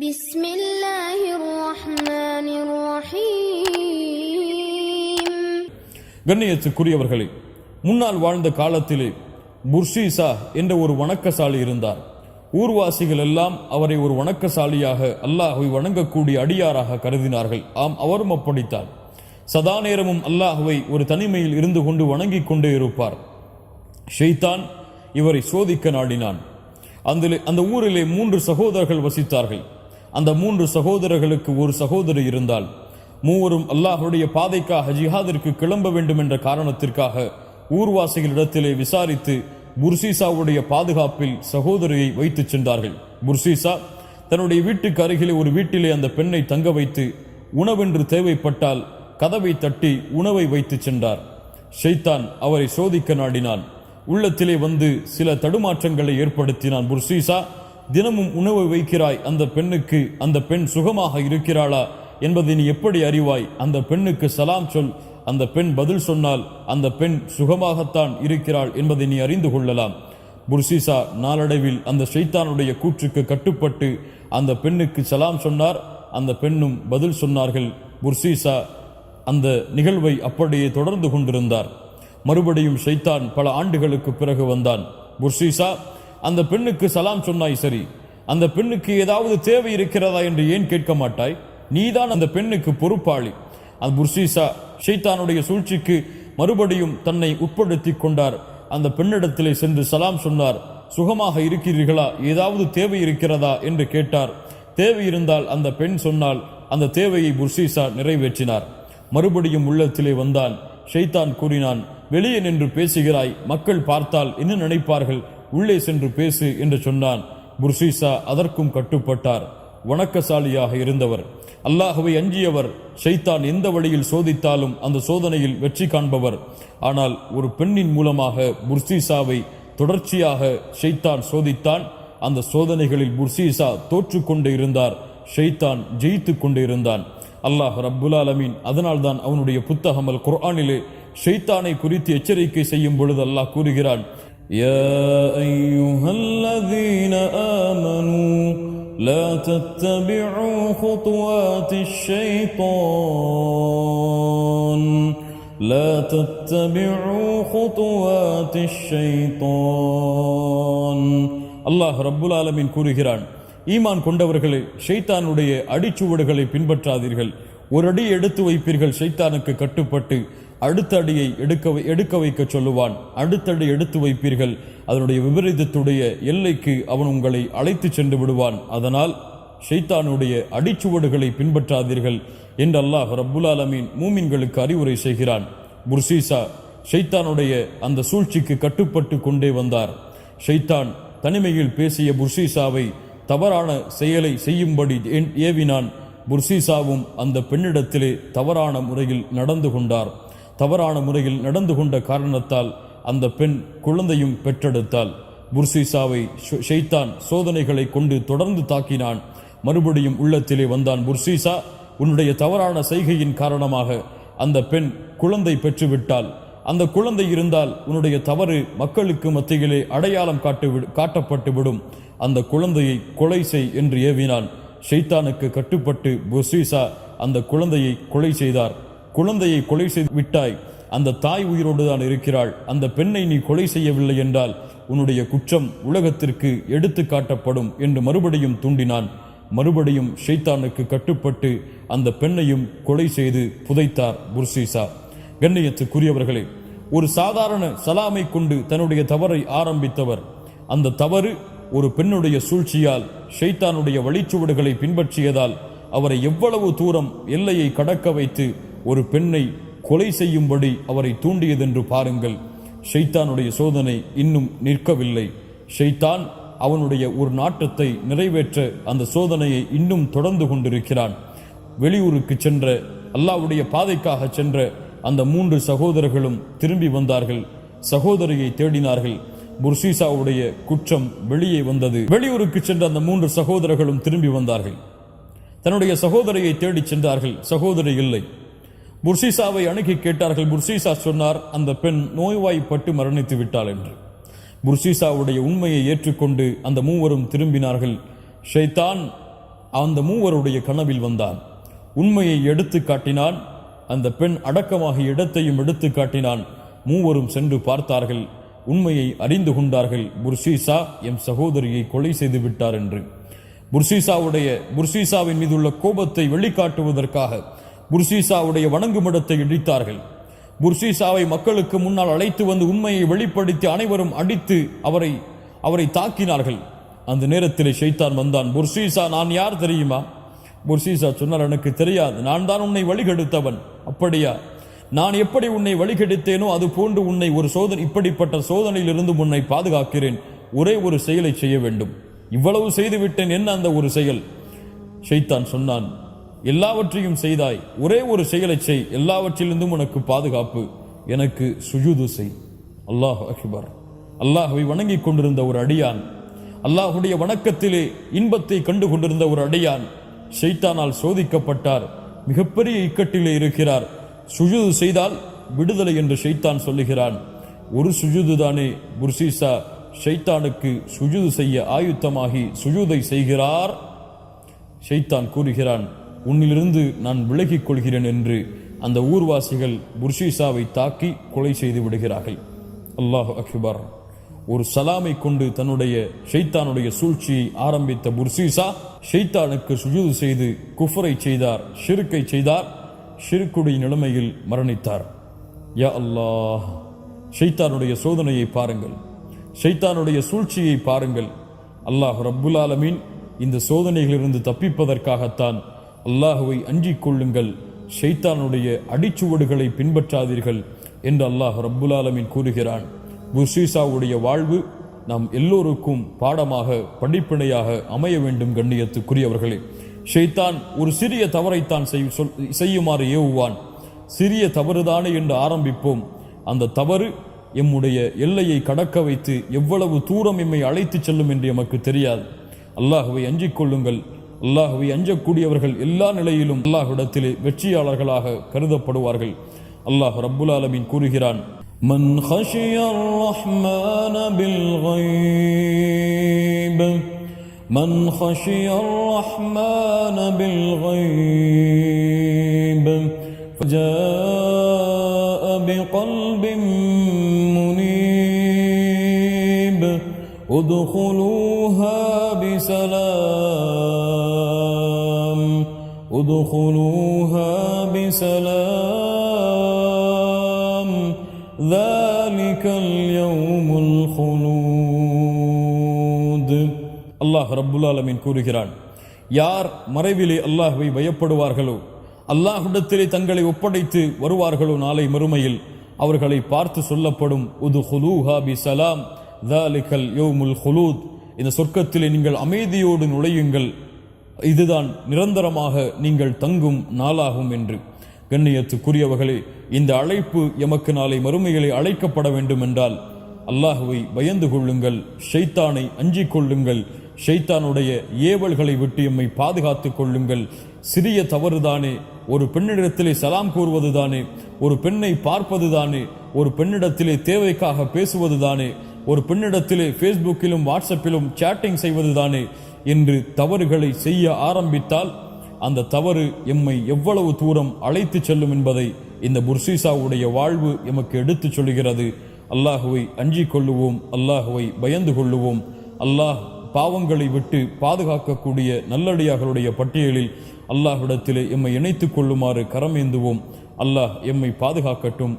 بسم الله الرحمن الرحيم. கண்ணியத்துக்குரியவர்களே, முன்னால் வாழ்ந்த காலத்திலே புர்ஷீசா என்ற ஒரு வணக்கசாலி இருந்தார். ஊர்வாசிகள் எல்லாம் அவரை ஒரு வணக்கசாலியாக, அல்லாஹ்வை வணங்கக்கூடிய அடியாராக கருதினார்கள். ஆம், அவரும் அப்படித்தான். சதா நேரமும் அல்லாஹ்வை ஒரு தனிமையில் இருந்து கொண்டு வணங்கிக் கொண்டே இருப்பார். ஷைத்தான் இவரை சோதிக்க நாடினான். அந்த ஊரிலே 3 சகோதரர்கள் வசித்தார்கள். அந்த 3 சகோதரர்களுக்கு ஒரு சகோதரி இருந்தால், மூவரும் அல்லாஹ்வுடைய பாதைக்காக ஜிஹாதிற்கு கிளம்ப வேண்டும் என்ற காரணத்திற்காக ஊர்வாசிகளிடத்திலே விசாரித்து புர்ஷீசாவுடைய பாதுகாப்பில் சகோதரியை வைத்து சென்றார்கள். புர்ஷீசா தன்னுடைய வீட்டுக்கு அருகிலே ஒரு வீட்டிலே அந்த பெண்ணை தங்க வைத்து உணவென்று தேவைப்பட்டால் கதவை தட்டி உணவை வைத்து சென்றார். ஷைத்தான் அவரை சோதிக்க நாடினான். உள்ளத்திலே வந்து சில தடுமாற்றங்களை ஏற்படுத்தினான். புர்ஷீசா, தினமும் உணவு வைக்கிறாய், அந்த பெண்ணுக்கு அந்த பெண் சுகமாக இருக்கிறாளா என்பதை நீ எப்படி அறிவாய்? அந்த பெண்ணுக்கு சலாம் சொல், அந்த பெண் பதில் சொன்னால் அந்த பெண் சுகமாகத்தான் இருக்கிறாள் என்பதை நீ அறிந்து கொள்ளலாம். புர்ஷீசா நாளடைவில் அந்த ஷைத்தானுடைய கூற்றுக்கு கட்டுப்பட்டு அந்த பெண்ணுக்கு சலாம் சொன்னார். அந்த பெண்ணும் பதில் சொன்னார்கள். புர்ஷீசா அந்த நிகழ்வை அப்படியே தொடர்ந்து கொண்டிருந்தார். மறுபடியும் ஷைத்தான் பல ஆண்டுகளுக்கு பிறகு வந்தான். புர்ஷீசா, அந்த பெண்ணுக்கு சலாம் சொன்னாய், சரி, அந்த பெண்ணுக்கு ஏதாவது தேவை இருக்கிறதா என்று ஏன் கேட்க மாட்டாய்? நீதான் அந்த பெண்ணுக்கு பொறுப்பாளி. அந்த புர்ஷீசா ஷைத்தானுடைய சூழ்ச்சிக்கு மறுபடியும் தன்னை உட்படுத்தி கொண்டார். அந்த பெண்ணிடத்திலே சென்று சலாம் சொன்னார். சுகமாக இருக்கிறீர்களா, ஏதாவது தேவை இருக்கிறதா என்று கேட்டார். தேவை இருந்தால் அந்த பெண் சொன்னால் அந்த தேவையை புர்ஷீசா நிறைவேற்றினார். மறுபடியும் உள்ளத்திலே வந்தான். ஷைத்தான் கூறினான், வெளியே நின்று பேசுகிறாய், மக்கள் பார்த்தால் என்ன நினைப்பார்கள், உள்ளே சென்று பேசு என்று சொன்னான். புர்ஷீசா அதற்கும் கட்டுப்பட்டார். வணக்கசாலியாக இருந்தவர், அல்லாஹ்வை அஞ்சியவர். ஷைத்தான் எந்த வழியில் சோதித்தாலும் அந்த சோதனையில் வெற்றி காண்பவர். ஆனால் ஒரு பெண்ணின் மூலமாக புர்ஷீசாவை தொடர்ச்சியாக ஷைத்தான் சோதித்தான். அந்த சோதனைகளில் புர்ஷீசா தோற்று கொண்டு இருந்தார். ஷைத்தான் ஜெயித்து கொண்டு இருந்தான். அல்லாஹ் ரப்புல் ஆலமீன் அதனால்தான் அவனுடைய புத்தகம் அல் குர்ஆனிலே ஷைத்தானை குறித்து எச்சரிக்கை செய்யும் பொழுது அல்லாஹ் கூறுகிறான், யா அய்யுஹல்லதீன ஆமனூ லா தத்தபிஉ குதுவாத்திஷ் ஷைத்தான் லா தத்தபிஉ குதுவாத்திஷ் ஷைத்தான். அல்லாஹ் ரப்புல் ஆலமீன் கூறுகிறான், ஈமான் கொண்டவர்களே, ஷைத்தானுடைய அடிச்சுவடுகளை பின்பற்றாதீர்கள். ஒரு அடி எடுத்து வைப்பீர்கள், ஷைத்தானுக்கு கட்டுப்பட்டு அடுத்த அடியை எடுக்க வைக்க சொல்லுவான். அடுத்த அடி எடுத்து வைப்பீர்கள், அதனுடைய விபரீதத்துடைய எல்லைக்கு அவன் உங்களை அழைத்து சென்று விடுவான். அதனால் ஷைத்தானுடைய அடிச்சுவடுகளை பின்பற்றாதீர்கள் என்று அல்லாஹ் ரப்புல் ஆலமீன் மூமின்களுக்கு அறிவுரை செய்கிறான். புர்ஷீசா ஷைத்தானுடைய அந்த சூழ்ச்சிக்கு கட்டுப்பட்டு கொண்டே வந்தார். ஷைத்தான் தனிமையில் பேசிய புர்ஷீசாவை தவறான செயலை செய்யும்படி ஏவினான். புர்ஷீசாவும் அந்த பெண்ணிடத்திலே தவறான முறையில் நடந்து கொண்டார். தவறான முறையில் நடந்து கொண்ட காரணத்தால் அந்த பெண் குழந்தையும் பெற்றெடுத்தாள். புர்ஷீசாவை ஷைத்தான் சோதனைகளை கொண்டு தொடர்ந்து தாக்கினான். மறுபடியும் உள்ளத்திலே வந்தான். புர்ஷீசா, உன்னுடைய தவறான செய்கையின் காரணமாக அந்த பெண் குழந்தை பெற்றுவிட்டாள். அந்த குழந்தை இருந்தால் உன்னுடைய தவறு மக்களுக்கு மத்தியிலே அடையாளம் காட்டப்பட்டு விடும். அந்த குழந்தையை கொலை செய் என்று ஏவினான். ஷைத்தானுக்கு கட்டுப்பட்டு புர்ஷீசா அந்த குழந்தையை கொலை செய்தார். குழந்தையை கொலை செய்து விட்டாய், அந்த தாய் உயிரோடு தான் இருக்கிறாள். அந்த பெண்ணை நீ கொலை செய்யவில்லை என்றால் உன்னுடைய குற்றம் உலகத்திற்கு எடுத்து காட்டப்படும் என்று மறுபடியும் தூண்டினான். மறுபடியும் ஷைத்தானுக்கு கட்டுப்பட்டு அந்த பெண்ணையும் கொலை செய்து புதைத்தார் புர்ஷீசா. கண்ணியத்துக்குரியவர்களே, ஒரு சாதாரண சலாமை கொண்டு தன்னுடைய தவறை ஆரம்பித்தவர், அந்த தவறு ஒரு பெண்ணுடைய சூழ்ச்சியால் ஷைத்தானுடைய வழிச்சுவடுகளை பின்பற்றியதால் அவரை எவ்வளவு தூரம் எல்லையை கடக்க வைத்து ஒரு பெண்ணை கொலை செய்யும்படி அவரை தூண்டியதென்று பாருங்கள். ஷைத்தானுடைய சோதனை இன்னும் நிற்கவில்லை. ஷைத்தான் அவனுடைய ஒரு நாட்டத்தை நிறைவேற்ற அந்த சோதனையை இன்னும் தொடர்ந்து கொண்டிருக்கிறான். வெளியூருக்கு சென்ற, அல்லாஹ்வுடைய பாதைக்காக சென்ற அந்த 3 சகோதரர்களும் திரும்பி வந்தார்கள். சகோதரியை தேடினார்கள். புர்ஷீசாவுடைய குற்றம் வெளியே வந்தது. வெளியூருக்கு சென்ற அந்த 3 சகோதரர்களும் திரும்பி வந்தார்கள். தன்னுடைய சகோதரியை தேடி சென்றார்கள். சகோதரி இல்லை. புர்ஷீசாவை அணுகி கேட்டார்கள். புர்ஷீசா சொன்னார், அந்த பெண் நோய்வாய்ப்பட்டு மரணித்து விட்டாள் என்று. புர்ஷீசாவுடைய உண்மையை ஏற்றுக்கொண்டு அந்த 3 திரும்பினார்கள். ஷைத்தான் அந்த மூவருடைய கனவில் வந்தான். உண்மையை எடுத்து காட்டினான். அந்த பெண் அடக்கமாகிய இடத்தையும் எடுத்து காட்டினான். மூவரும் சென்று பார்த்தார்கள். உண்மையை அறிந்து கொண்டார்கள். புர்ஷீசா எம் சகோதரியை கொலை செய்து விட்டார் என்று. புர்ஷீசாவின் மீதுள்ள கோபத்தை வெளிக்காட்டுவதற்காக புர்ஷீசாவுடைய வணங்குமிடத்தை இடித்தார்கள். புர்ஷீசாவை மக்களுக்கு முன்னால் அழைத்து வந்து உண்மையை வெளிப்படுத்தி அனைவரும் அடித்து அவரை தாக்கினார்கள். அந்த நேரத்தில் ஷைத்தான் வந்தான். புர்ஷீசா, நான் யார் தெரியுமா? புர்ஷீசா சொன்னார், எனக்கு தெரியாது, நான் தான் உன்னை வழிகெடுத்தவன். அப்படியா? நான் எப்படி உன்னை வழிகெடுத்தேனோ அது போன்று உன்னை இப்படிப்பட்ட சோதனையிலிருந்து உன்னை பாதுகாக்கிறேன். ஒரே ஒரு செயலை செய்ய வேண்டும். இவ்வளவு செய்துவிட்டேன், என்ன அந்த ஒரு செயல்? ஷைத்தான் சொன்னான், எல்லாவற்றையும் செய்தாய், ஒரே ஒரு செயலை செய், எல்லாவற்றிலிருந்தும் உனக்கு பாதுகாப்பு. எனக்கு சுஜூது செய். அல்லாஹ் அக்பர். அல்லாஹ்வை வணங்கிக் கொண்டிருந்த ஒரு அடியான், அல்லாஹுடைய வணக்கத்திலே இன்பத்தை கண்டு கொண்டிருந்த ஒரு அடியான் ஷைத்தானால் சோதிக்கப்பட்டார். மிகப்பெரிய இக்கட்டிலே இருக்கிறார். சுஜூது செய்தால் விடுதலை என்று ஷைத்தான் சொல்லுகிறான். ஒரு சுஜூது தானே. புர்ஷீசா ஷைத்தானுக்கு சுஜூது செய்ய ஆயுத்தமாகி சுஜூதை செய்கிறார். ஷைத்தான் கூறுகிறான், உன்னிலிருந்து நான் விலகிக் கொள்கிறேன் என்று. அந்த ஊர்வாசிகள் புர்ஷீசாவை தாக்கி கொலை செய்து விடுகிறார்கள். அல்லாஹ் அக்பர். ஒரு சலாமை கொண்டு தன்னுடைய ஷைத்தானுடைய சூழ்ச்சியை ஆரம்பித்த புர்ஷீசா ஷைத்தானுக்கு சுஜூது செய்து குஃபரை செய்தார், ஷிர்கை செய்தார். ஷிர்குடைய நிலைமையில் மரணித்தார். யா அல்லாஹ், ஷைத்தானுடைய சோதனையை பாருங்கள், ஷைத்தானுடைய சூழ்ச்சியை பாருங்கள். அல்லாஹ் ரப்புல் ஆலமீன் இந்த சோதனைகளிலிருந்து தப்பிப்பதற்காகத்தான் அல்லாஹுவை அஞ்சிக் கொள்ளுங்கள், ஷைத்தானுடைய அடிச்சுவடுகளை பின்பற்றாதீர்கள் என்று அல்லாஹ் ரப்புல் ஆலமீன் கூறுகிறான். புர்ஷீசாவுடைய வாழ்வு நாம் எல்லோருக்கும் பாடமாக படிப்பினையாக அமைய வேண்டும். கண்ணியத்துக்குரியவர்களே, ஷைத்தான் ஒரு சிறிய தவறைத்தான் செய்யுமாறு ஏவுவான். சிறிய தவறுதானே என்று ஆரம்பிப்போம். அந்த தவறு எம்முடைய எல்லையை கடக்க வைத்து எவ்வளவு தூரம் எம்மை அழைத்து செல்லும் என்று எமக்கு தெரியாது. அல்லாஹுவை அஞ்சிக் கொள்ளுங்கள். அல்லாஹுவை அஞ்சக்கூடியவர்கள் எல்லா நிலையிலும் அல்லாஹ்விடத்திலே வெற்றியாளர்களாக கருதப்படுவார்கள். அல்லாஹ் ரப்புல் ஆலமீன் கூறுகிறான், من خشي الرحمن بالغيب من خشي الرحمن بالغيب فجاء بقلب منيب ادخلوها بسلام ذلك اليوم الخلود. அல்லாஹ் ரப்புல் ஆலமீன் கூறுகிறான், யார் மறைவிலே அல்லாஹ்வை பயப்படுவார்களோ, அல்லாஹ்விடத்திலே தங்களை ஒப்படைத்து வருவார்களோ, நாளை மறுமையில் அவர்களை பார்த்து சொல்லப்படும் உதுகுலூஹா பிஸலாம் ذلكல் யௌமுல் குலூத். இந்த சொர்க்கத்திலே நீங்கள் அமைதியோடு நுழையுங்கள், இதுதான் நிரந்தரமாக நீங்கள் தங்கும் நாளாகும் என்று. கண்ணியத்துக்குரியவர்களே, இந்த அழைப்பு எமக்கு நாளை மறுமைகளை அழைக்கப்பட வேண்டும் என்றால் அல்லாஹுவை பயந்து கொள்ளுங்கள், ஷைத்தானை அஞ்சிக் கொள்ளுங்கள், ஷைத்தானுடைய ஏவல்களை விட்டு எம்மை பாதுகாத்துக் கொள்ளுங்கள். சிறிய தவறுதானே, ஒரு பெண்ணிடத்திலே சலாம் கூறுவதுதானே, ஒரு பெண்ணை பார்ப்பதுதானே, ஒரு பெண்ணிடத்திலே தேவைக்காக பேசுவதுதானே, ஒரு பெண்ணிடத்திலே ஃபேஸ்புக்கிலும் வாட்ஸ்அப்பிலும் சேட்டிங் செய்வதுதானே என்று தவறுகளை செய்ய ஆரம்பித்தால் அந்த தவறு எம்மை எவ்வளவு தூரம் அழைத்து செல்லும் என்பதை இந்த புர்ஷீசாவுடைய வாழ்வு எமக்கு எடுத்துச் சொல்கிறது. அல்லாஹுவை அஞ்சிக் கொள்ளுவோம், அல்லாஹுவை பயந்து கொள்ளுவோம். அல்லாஹ் பாவங்களை விட்டு பாதுகாக்கக்கூடிய நல்லடியார்களுடைய பட்டியலில் அல்லாஹ்விடத்திலே எம்மை இணைத்துக் கொள்ளுமாறு கரமேந்துவோம். அல்லாஹ் எம்மை பாதுகாக்கட்டும்.